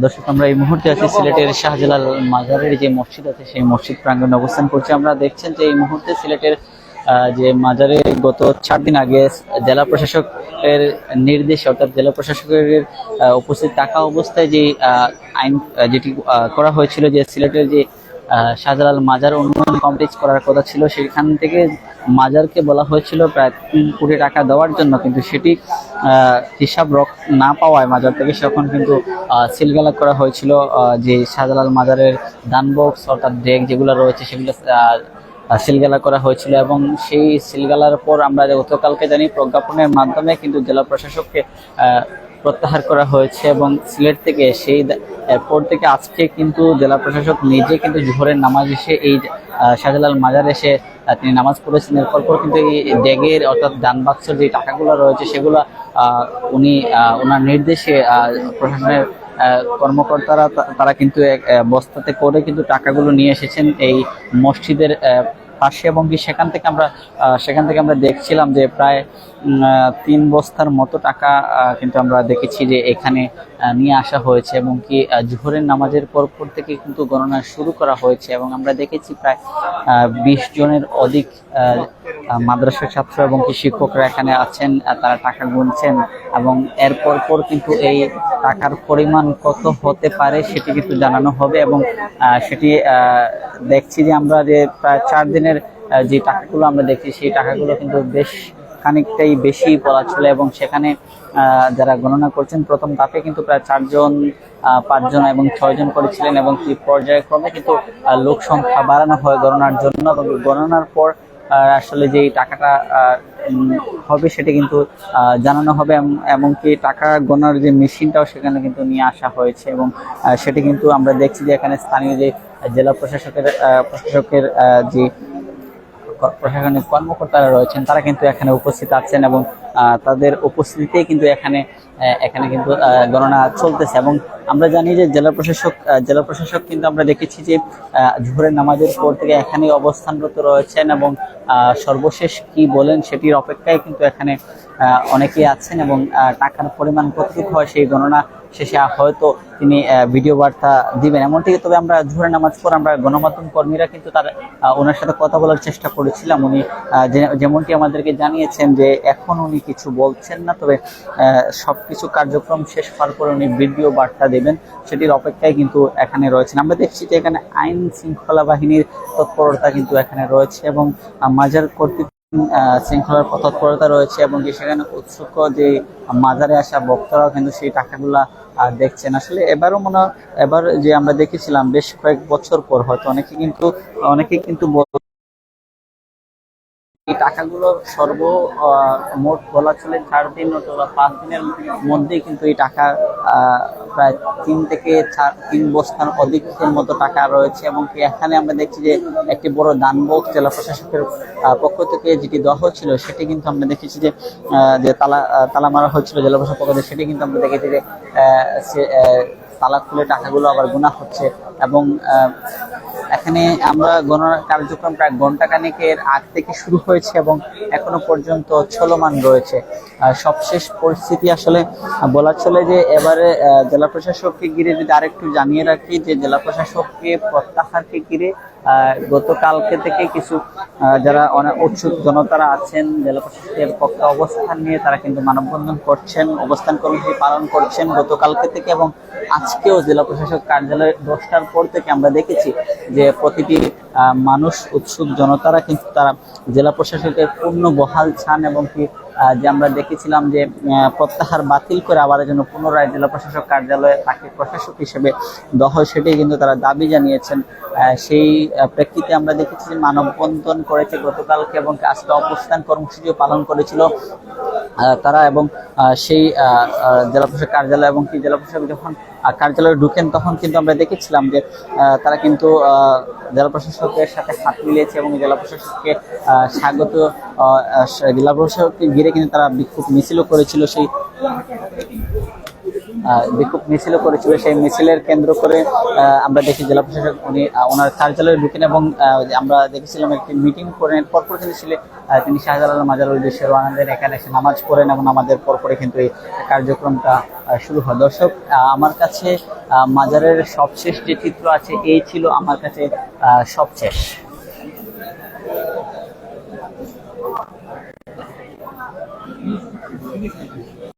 দর্শক, আমরা এই মুহূর্তে আছি সিলেটের শাহজালাল মাজারের যে মসজিদ আছে সেই মসজিদ প্রাঙ্গণে অবস্থান করছি। আমরা দেখছেন যে এই মুহূর্তে সিলেটের যে মাজারে গত 4 দিন আগে জেলা প্রশাসকের নির্দেশে, অর্থাৎ জেলা প্রশাসকের উপস্থিত থাকা অবস্থায় যে আইন যেটি করা হয়েছিল, যে সিলেটের যে শাহজালাল মাজার উন্নয়ন কমপ্লেক্স করার কথা ছিল, সেখান থেকে মাজারকে বলা হয়েছিল প্রায় 3 কোটি টাকা দেওয়ার জন্য, কিন্তু সেটি হিসাব না পাওয়ায় মাজার থেকে তখন কিন্তু সিলগালা করা হয়েছিল। যে শাহজালাল মাজারের দান বক্স অর্থাৎ ডেক যেগুলো রয়েছে সেগুলো সিলগালা করা হয়েছিল, এবং সেই সিলগালার পর আমরা গতকালকে জানি প্রজ্ঞাপনের মাধ্যমে কিন্তু জেলা প্রশাসককে প্রত্যাহার করা হয়েছে, এবং সিলেট থেকে সেই এরপর থেকে আজকে কিন্তু জেলা প্রশাসক নিজে কিন্তু জোহরের নামাজ এসে এই শাহজালাল মাজার এসে তিনি নামাজ পড়েছেন। এরপর কিন্তু এই ড্যাগের অর্থাৎ দান বাক্সের যে টাকাগুলো রয়েছে সেগুলো উনি ওনার নির্দেশে প্রশাসনের কর্মকর্তারা তারা কিন্তু বস্তাতে করে কিন্তু টাকাগুলো নিয়ে এসেছেন এই মসজিদের পাশে, এবং কি সেখান থেকে আমরা দেখছিলাম যে প্রায় 3 বস্তার মতো টাকা কিন্তু আমরা দেখেছি যে এখানে নিয়ে আসা হয়েছে, এবং কি জোহরের নামাজের পর থেকে কিন্তু গণনা শুরু করা হয়েছে, এবং আমরা দেখেছি প্রায় 20 জনের অধিক মাদ্রাসার ছাত্র এবং কি শিক্ষকরা এখানে আছেন, তারা টাকা গুনছেন, এবং এরপর কিন্তু এই টাকার পরিমাণ কত হতে পারে সেটি কিন্তু জানানো হবে। এবং সেটি দেখছি যে আমরা যে প্রায় 4 দিনের যে টাকাগুলো আমরা দেখছি সেই টাকাগুলো কিন্তু বেশ খানিকটাই বেশি বলা ছিল, এবং সেখানে যারা গণনা করছেন প্রথম ধাপে কিন্তু প্রায় 4 জন 5 জন এবং 6 জন করেছিলেন, এবং কি পর্যায়ক্রমে কিন্তু লোক সংখ্যা বাড়ানো হয় গণনার জন্য, এবং গণনার পর আসলে যে টাকাটা হবে সেটা কিন্তু জানানো হবে, এমনকি টাকা গোনার যে মেশিনটাও সেখানে কিন্তু নিয়ে আসা হয়েছে, এবং সেটি কিন্তু আমরা দেখছি যে এখানে স্থানীয় যে জেলা প্রশাসকের যে প্রশাসনিক কর্মকর্তারা রয়েছেন তারা কিন্তু এখানে উপস্থিত আছেন, এবং তাদের উপস্থিতিতেই কিন্তু এখানে কিন্তু গণনা চলতেছে। এবং আমরা জানি যে জেলা প্রশাসক কিন্তু আমরা দেখেছি যে জোহরের নামাজের পর থেকে এখানেই অবস্থানরত রয়েছেন, এবং সর্বশেষ কি বলেন সেটির অপেক্ষায় কিন্তু এখানে অনেকেই আছেন, এবং টাকার পরিমাণ কতটুকু হয় সেই গণনা শেষে হয়তো তিনি ভিডিও বার্তা দিবেন এমনটি। তবে আমরা জোহরের নামাজ পর আমরা গণমাধ্যম কর্মীরা কিন্তু ওনার সাথে কথা বলার চেষ্টা করেছিলাম। উনি যেমনটি আমাদেরকে জানিয়েছেন যে এখন উনি কিছু বলছেন না, তবে সবকিছু কার্যক্রম শেষ হওয়ার পর উনি ভিডিও বার্তা দেবেন, সেটির অপেক্ষায় কিন্তু এখানে রয়েছেন। আমরা দেখছি যে এখানে আইন শৃঙ্খলা বাহিনীর তৎপরতা কিন্তু এখানে রয়েছে, এবং মাজার কর্তৃক শৃঙ্খলার তৎপরতা রয়েছে, এবং সেখানে উৎসুক যে মাজারে আসা ভক্তরাও কিন্তু সেই টাকাগুলা দেখছেন। আসলে এবার যে আমরা দেখেছিলাম বেশ কয়েক বছর পর হয়তো অনেকে কিন্তু এই টাকাগুলো মোট বলা চলে 4 দিন অথবা 5 দিনের মধ্যেই কিন্তু এই টাকা প্রায় 3 থেকে 3 বস্তার অধিকের মতো টাকা রয়েছে, এবং এখানে আমরা দেখছি যে একটি বড় দানবক্স জেলা প্রশাসকের পক্ষ থেকে যেটি দেওয়া হচ্ছিল সেটি কিন্তু আমরা দেখেছি যে তালা মারা হচ্ছিল জেলা প্রশাসক পক্ষ থেকে, সেটি কিন্তু আমরা দেখেছি যে তালা খুলে টাকাগুলো আবার গোনা হচ্ছে, এবং এখানে আমরা গণনার কার্যক্রম প্রায় ঘণ্টাখানেকের আগ থেকে শুরু হয়েছে এবং এখনো পর্যন্ত চলমান রয়েছে। সবশেষ পরিস্থিতি আসলে বলা চলে যে এবারে জেলা প্রশাসককে ঘিরে যদি আরেকটু জানিয়ে রাখি যে জেলা প্রশাসককে প্রত্যাহারকে ঘিরে গতকালকে থেকে কিছু যারা অনেক উৎসুক জনতারা আছেন জেলা প্রশাসকের পক্ষে অবস্থান নিয়ে তারা কিন্তু মানববন্ধন করছেন, অবস্থান কর্মসূচি পালন করছেন গতকালকে থেকে, এবং আজকেও জেলা প্রশাসক কার্যালয়ে 10টার পর থেকে আমরা দেখেছি যে প্রতিটি মানুষ উৎসুক জনতারা কিন্তু তারা জেলা প্রশাসকের পূর্ণ বহাল চান, এবং কি যে আমরা দেখেছিলাম যে প্রত্যাহার বাতিল করে আবার যেন পুনরায় জেলা প্রশাসক কার্যালয়ে তাকে প্রশাসক হিসেবে দেওয়া হয় সেটাই কিন্তু তারা দাবি জানিয়েছেন। সেই প্রেক্ষিতে আমরা দেখেছি যে মানববন্ধন করেছে গতকালকে, এবং আজকে অবস্থান কর্মসূচিও পালন করেছিল তারা, এবং সেই জেলা প্রশাসক কার্যালয় এবং কি জেলা প্রশাসক যখন কার্যালয়ে ঢুকেন তখন কিন্তু আমরা দেখেছিলাম যে তারা কিন্তু জেলা প্রশাসকের সাথে হাত মিলিয়েছে, এবং জেলা প্রশাসককে স্বাগত জেলা প্রশাসককে ঘিরে কিন্তু তারা বিক্ষোভ মিছিলও করেছিল। সেই বিক্ষোভ মিছিলও করেছিল। সেই মিছিলের কেন্দ্র করে আমরা দেখি জেলা প্রশাসক উনি ওনার কার্যালয়ে ঢুকেন এবং আমরা দেখেছিলাম একটি মিটিং করেন। পরপর কিন্তু তিনি শাহজালাল মাজারের উদ্দেশ্যে রওনা দেন, এখানে এসে নামাজ পড়েন এবং আমাদের পরপরে কিন্তু এই কার্যক্রমটা শুরু হয়। দর্শক, আমার কাছে মাজারের সবশেষ যে চিত্র আছে এই ছিল আমার কাছে সবশেষ।